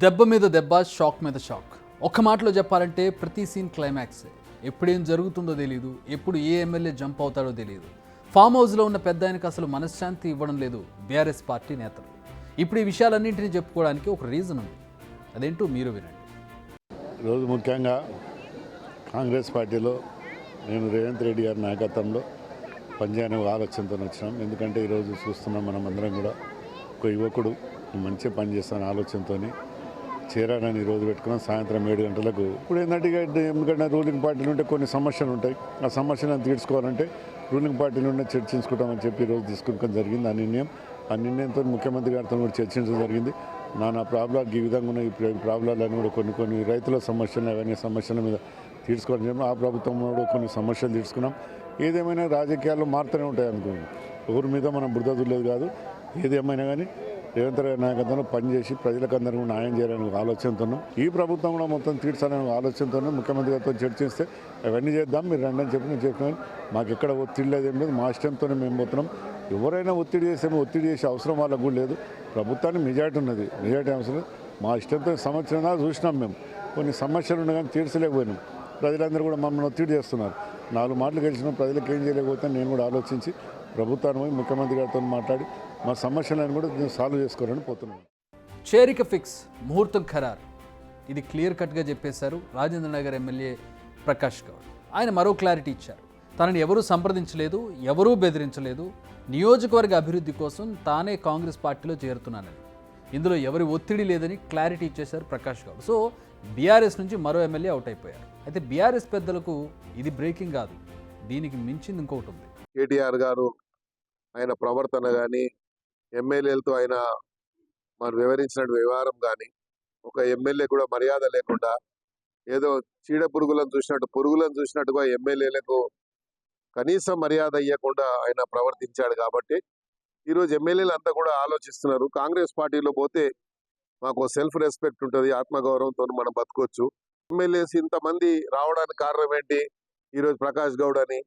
దెబ్బ మీద దెబ్బ, షాక్ మీద షాక్. ఒక్క మాటలో చెప్పాలంటే ప్రతి సీన్ క్లైమాక్స్. ఎప్పుడేం జరుగుతుందో తెలియదు, ఎప్పుడు ఏ ఎమ్మెల్యే జంప్ అవుతాడో తెలియదు. ఫామ్ హౌస్లో ఉన్న పెద్ద ఆయనకు అసలు మనశ్శాంతి ఇవ్వడం లేదు బీఆర్ఎస్ పార్టీ నేతలు. ఇప్పుడు ఈ విషయాలన్నింటినీ చెప్పుకోవడానికి ఒక రీజన్ ఉంది. అదేంటో మీరు వినండి. ఈరోజు ముఖ్యంగా కాంగ్రెస్ పార్టీలో నేను రేవంత్ రెడ్డి గారి నాయకత్వంలో పనిచేయని ఆలోచనతో వచ్చినాం. ఎందుకంటే ఈరోజు చూస్తున్నాం మనం అందరం కూడా ఒక యువకుడు మంచిగా పనిచేస్తాను ఆలోచనతో చేరాలని ఈరోజు పెట్టుకున్నాం. సాయంత్రం 7 గంటలకు ఇప్పుడు ఏంటంటే ఎందుకంటే రూలింగ్ పార్టీలు ఉంటే కొన్ని సమస్యలు ఉంటాయి. ఆ సమస్యలను తీర్చుకోవాలంటే రూలింగ్ పార్టీలు ఉంటే చర్చించుకుంటామని చెప్పి ఈరోజు తీసుకోవడం జరిగింది. ఆ నిర్ణయంతో ముఖ్యమంత్రి గారితో కూడా చర్చించడం జరిగింది. నా ప్రాబ్లాలు ఈ విధంగా ఉన్నాయి, ఈ ప్రాబ్లాలను కూడా కొన్ని రైతుల సమస్యలు అవన్నీ సమస్యల మీద తీర్చుకోవడం చెప్పి ఆ ప్రభుత్వంలో కూడా కొన్ని సమస్యలు తీర్చుకున్నాం. ఏదేమైనా రాజకీయాలు మారుతూనే ఉంటాయి అనుకోండి, ఎవరి మీద మనం బురద దుల్లేదు కాదు. ఏదేమైనా కానీ రేవంత్ రెడ్డి నాయకత్వంలో పనిచేసి ప్రజలకు అందరికీ న్యాయం చేయాలనే ఆలోచనతోనూ ఈ ప్రభుత్వం కూడా మొత్తం తీర్చాలనే ఆలోచనతోనూ ముఖ్యమంత్రి గారితో చర్చిస్తే అవన్నీ చేద్దాం మీరు రండి అని చెప్పి నేను చెప్పాను. మాకు ఎక్కడ ఒత్తిడి లేదేం లేదు, మా ఇష్టంతోనే మేము పోతున్నాం. ఎవరైనా ఒత్తిడి చేసే అవసరం వాళ్ళకు కూడా లేదు. ప్రభుత్వానికి మెజార్టీ ఉన్నది, మెజార్టీ అవసరం. మా ఇష్టంతో సంవత్సరం చూసినాం మేము. కొన్ని సమస్యలు ఉన్నాయి కానీ తీర్చలేకపోయినాం. ప్రజలందరూ కూడా మమ్మల్ని ఒత్తిడి చేస్తున్నారు. 4 మాటలు గెలిచిన ప్రజలకు ఏం చేయలేకపోతే నేను కూడా ఆలోచించి ప్రభుత్వాన్ని పోయి ముఖ్యమంత్రి గారితో మాట్లాడి మా సమస్యలను కూడా సాల్వ్ చేసుకోవాలని పోతున్నాను. చేరిక ఫిక్స్, ముహూర్తం ఖరారు. ఇది క్లియర్ కట్గా చెప్పేశారు రాజేంద్ర నగర్ ఎమ్మెల్యే ప్రకాష్ గౌడ్. ఆయన మరో క్లారిటీ ఇచ్చారు. తనని ఎవరూ సంప్రదించలేదు, ఎవరూ బెదిరించలేదు. నియోజకవర్గ అభివృద్ధి కోసం తానే కాంగ్రెస్ పార్టీలో చేరుతున్నానని, ఇందులో ఎవరి ఒత్తిడి లేదని క్లారిటీ ఇచ్చేశారు ప్రకాష్ గౌడ్. సో బీఆర్ఎస్ నుంచి మరో ఎమ్మెల్యే అవుట్ అయిపోయారు. అయితే బీఆర్ఎస్ పెద్దలకు ఇది బ్రేకింగ్ కాదు, దీనికి మించింది ఇంకొకటి ఉంది. కేటీఆర్ గారు ఆయన ప్రవర్తన కానీ ఎమ్మెల్యేలతో ఆయన మనం వివరించిన వ్యవహారం కానీ ఒక ఎమ్మెల్యే కూడా మర్యాద లేకుండా ఏదో చీడ పురుగులను చూసినట్టుగా ఎమ్మెల్యేలకు కనీసం మర్యాద ఇవ్వకుండా ఆయన ప్రవర్తించాడు. కాబట్టి ఈరోజు ఎమ్మెల్యేలు అంతా కూడా ఆలోచిస్తున్నారు, కాంగ్రెస్ పార్టీలో పోతే మాకు సెల్ఫ్ రెస్పెక్ట్ ఉంటుంది, ఆత్మగౌరవంతో మనం బతకొచ్చు. ఎమ్మెల్యేస్ ఇంతమంది రావడానికి కారణం ఏంటి? ఈరోజు ప్రకాష్ గౌడ్ అని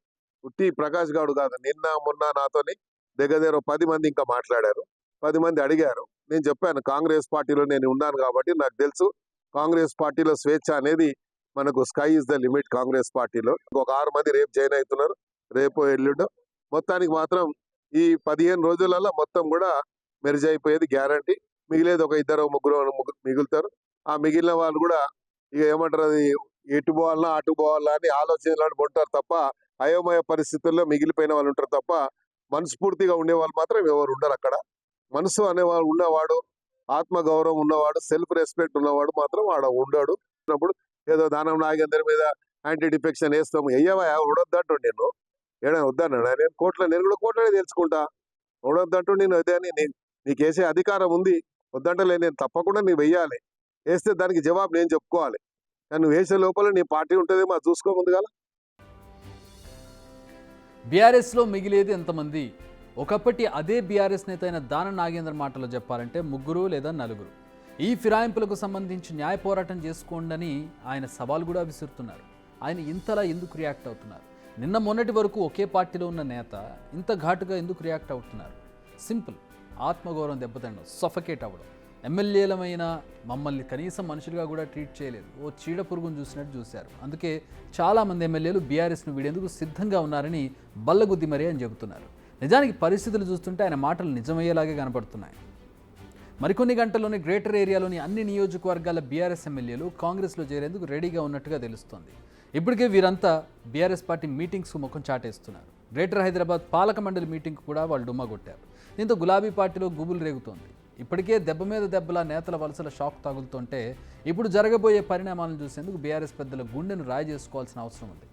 ఉట్టి ప్రకాష్ గౌడ్ కాదు, నిన్న మొన్న నాతోని దగ్గర 10 మంది ఇంకా మాట్లాడారు. 10 మంది అడిగారు. నేను చెప్పాను కాంగ్రెస్ పార్టీలో నేను ఉన్నాను కాబట్టి నాకు తెలుసు, కాంగ్రెస్ పార్టీలో స్వేచ్ఛ అనేది మనకు sky is the limit. Congress పార్టీలో ఒక 6 మంది రేపు జాయిన్ అవుతున్నారు, రేపు ఎల్లుండో. మొత్తానికి మాత్రం ఈ 15 రోజులలో మొత్తం కూడా మెర్జ్ అయిపోయేది గ్యారంటీ. మిగిలేదు ఒక 2-3 మిగులుతారు. ఆ మిగిలిన వాళ్ళు కూడా ఇక ఏమంటారు, అది ఎటు పోవాలన్నా అటు పోవాలా అని ఆలోచనలు ఉంటారు తప్ప, అయోమయ పరిస్థితుల్లో మిగిలిపోయిన వాళ్ళు ఉంటారు తప్ప మనస్ఫూర్తిగా ఉండేవాళ్ళు మాత్రం ఎవరు ఉండరు అక్కడ. మనసు అనేవాడు ఉన్నవాడు, ఆత్మగౌరవం ఉన్నవాడు, సెల్ఫ్ రెస్పెక్ట్ ఉన్నవాడు మాత్రం వాడు ఉండడు. అప్పుడు ఏదో దానం నాగేందర్ మీద యాంటీ డిఫెక్షన్ వేస్తాము, అయ్యవా ఉడొద్దంటూ నేను ఏడైనా వద్దన్నాడు. నేను కూడా కోట్లనే తెలుసుకుంటా. ఉడొద్దంటూ నేను అదే అని నీకు వేసే అధికారం ఉంది, వద్దంటలే. నేను తప్పకుండా నువ్వు వెయ్యాలి, వేస్తే దానికి జవాబు నేను చెప్పుకోవాలి. కానీ నువ్వు వేసే లోపల నీ పార్టీ ఉంటుందేమో అది చూసుకోముందు కదా. బీఆర్ఎస్లో మిగిలేది ఎంతమంది? ఒకప్పటి అదే బీఆర్ఎస్ నేత అయిన దానం నాగేందర్ మాటలో చెప్పాలంటే 3 లేదా 4. ఈ ఫిరాయింపులకు సంబంధించి న్యాయ పోరాటం చేసుకోండి అని ఆయన సవాల్ కూడా విసురుతున్నారు. ఆయన ఇంతలా ఎందుకు రియాక్ట్ అవుతున్నారు? నిన్న మొన్నటి వరకు ఒకే పార్టీలో ఉన్న నేత ఇంత ఘాటుగా ఎందుకు రియాక్ట్ అవుతున్నారు? సింపుల్, ఆత్మగౌరవం దెబ్బతిండడం, సఫకేట్ అవ్వడం. ఎమ్మెల్యేలమైన మమ్మల్ని కనీసం మనుషులుగా కూడా ట్రీట్ చేయలేదు, ఓ చీడ పురుగును చూసినట్టు చూశారు. అందుకే చాలామంది ఎమ్మెల్యేలు బీఆర్ఎస్ను వీడేందుకు సిద్ధంగా ఉన్నారని బల్లగుద్ది మరీ అని చెబుతున్నారు. నిజానికి పరిస్థితులు చూస్తుంటే ఆయన మాటలు నిజమయ్యేలాగే కనపడుతున్నాయి. మరికొన్ని గంటల్లోనే గ్రేటర్ ఏరియాలోని అన్ని నియోజకవర్గాల బీఆర్ఎస్ ఎమ్మెల్యేలు కాంగ్రెస్లో చేరేందుకు రెడీగా ఉన్నట్టుగా తెలుస్తోంది. ఇప్పటికే వీరంతా బీఆర్ఎస్ పార్టీ మీటింగ్స్కు ముఖం చాటేస్తున్నారు. గ్రేటర్ హైదరాబాద్ పాలక మండలి మీటింగ్కు కూడా వాళ్ళు డుమ్మా కొట్టారు. దీంతో గులాబీ పార్టీలో గుబులు రేగుతోంది. ఇప్పటికే దెబ్బ మీద దెబ్బలా నేతల వలసల షాక్ తగులుతుంటే ఇప్పుడు జరగబోయే పరిణామాలను చూసేందుకు బీఆర్ఎస్ పెద్దల గుండెను రాయి చేసుకోవాల్సిన అవసరం ఉంది.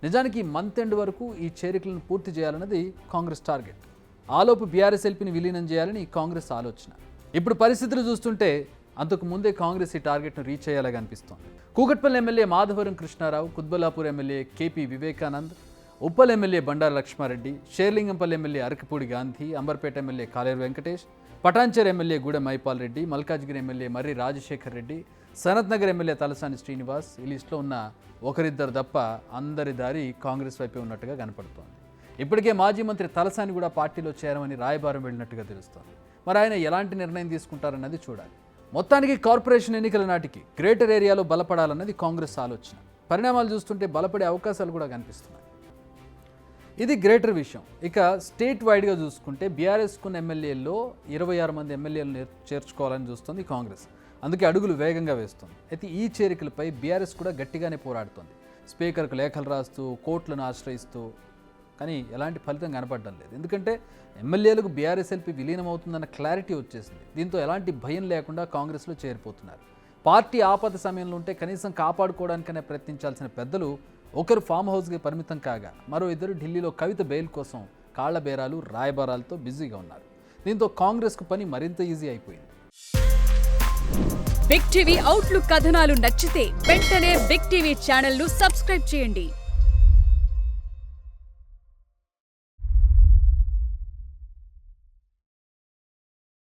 నిజానికి మంత్ ఎండ్ వరకు ఈ చేరికలను పూర్తి చేయాలన్నది కాంగ్రెస్ టార్గెట్. ఆలోపు బీఆర్ఎస్ ఎల్పీని విలీనం చేయాలని కాంగ్రెస్ ఆలోచన. ఇప్పుడు పరిస్థితులు చూస్తుంటే అంతకు ముందే కాంగ్రెస్ ఈ టార్గెట్ను రీచ్ అయ్యేలాగా అనిపిస్తోంది. Kukatpally MLA Madhavaram Krishna Rao, Quthbullapur MLA KP Vivekanand, Uppal MLA Bandaru Laxma Reddy, Serilingampally MLA Arekapudi Gandhi, Amberpet MLA Kaleru Venkatesh, Patancheru MLA Gudem Mahipal Reddy, Malkajgiri MLA Marri Rajasekhar Reddy, Sanath Nagar MLA Talasani Srinivas, ఈ లిస్టులో ఉన్న ఒకరిద్దరు తప్ప అందరి దారి కాంగ్రెస్ వైపే ఉన్నట్టుగా కనపడుతోంది. ఇప్పటికే మాజీ మంత్రి తలసాని కూడా పార్టీలో చేరమని రాయబారం వెళ్ళినట్టుగా తెలుస్తోంది. మరి ఆయన ఎలాంటి నిర్ణయం తీసుకుంటారన్నది చూడాలి. మొత్తానికి కార్పొరేషన్ ఎన్నికల నాటికి గ్రేటర్ ఏరియాలో బలపడాలన్నది కాంగ్రెస్ ఆలోచన. పరిణామాలు చూస్తుంటే బలపడే అవకాశాలు కూడా కనిపిస్తున్నాయి. ఇది గ్రేటర్ విషయం. ఇక స్టేట్ వైడ్గా చూసుకుంటే బీఆర్ఎస్కున్న ఎమ్మెల్యేల్లో 26 మంది ఎమ్మెల్యేలను చేర్చుకోవాలని చూస్తుంది కాంగ్రెస్. అందుకే అడుగులు వేగంగా వేస్తుంది. అయితే ఈ చేరికలపై బీఆర్ఎస్ కూడా గట్టిగానే పోరాడుతుంది. స్పీకర్కు లేఖలు రాస్తూ, కోర్టులను ఆశ్రయిస్తూ, కానీ ఎలాంటి ఫలితం కనపడడం లేదు. ఎందుకంటే ఎమ్మెల్యేలకు బీఆర్ఎస్ ఎల్పీ విలీనం అవుతుందన్న క్లారిటీ వచ్చేసింది. దీంతో ఎలాంటి భయం లేకుండా కాంగ్రెస్లో చేరిపోతున్నారు. పార్టీ ఆపద సమయంలో ఉంటే కనీసం కాపాడుకోవడానికనే ప్రయత్నించాల్సిన పెద్దలు ఒకరు ఫామ్ హౌస్కి పరిమితం కాగా మరో ఇద్దరు ఢిల్లీలో కవిత బెయిల్ కోసం కాళ్ల బేరాలు, రాయబారాలతో బిజీగా ఉన్నారు. దీంతో కాంగ్రెస్కు పని మరింత ఈజీ అయిపోయింది. బిగ్ టీవీ అవుట్లుక్ కథనాలు నచ్చితే వెంటనే బిగ్ టీవీ ఛానల్ ను సబ్స్క్రైబ్ చేయండి.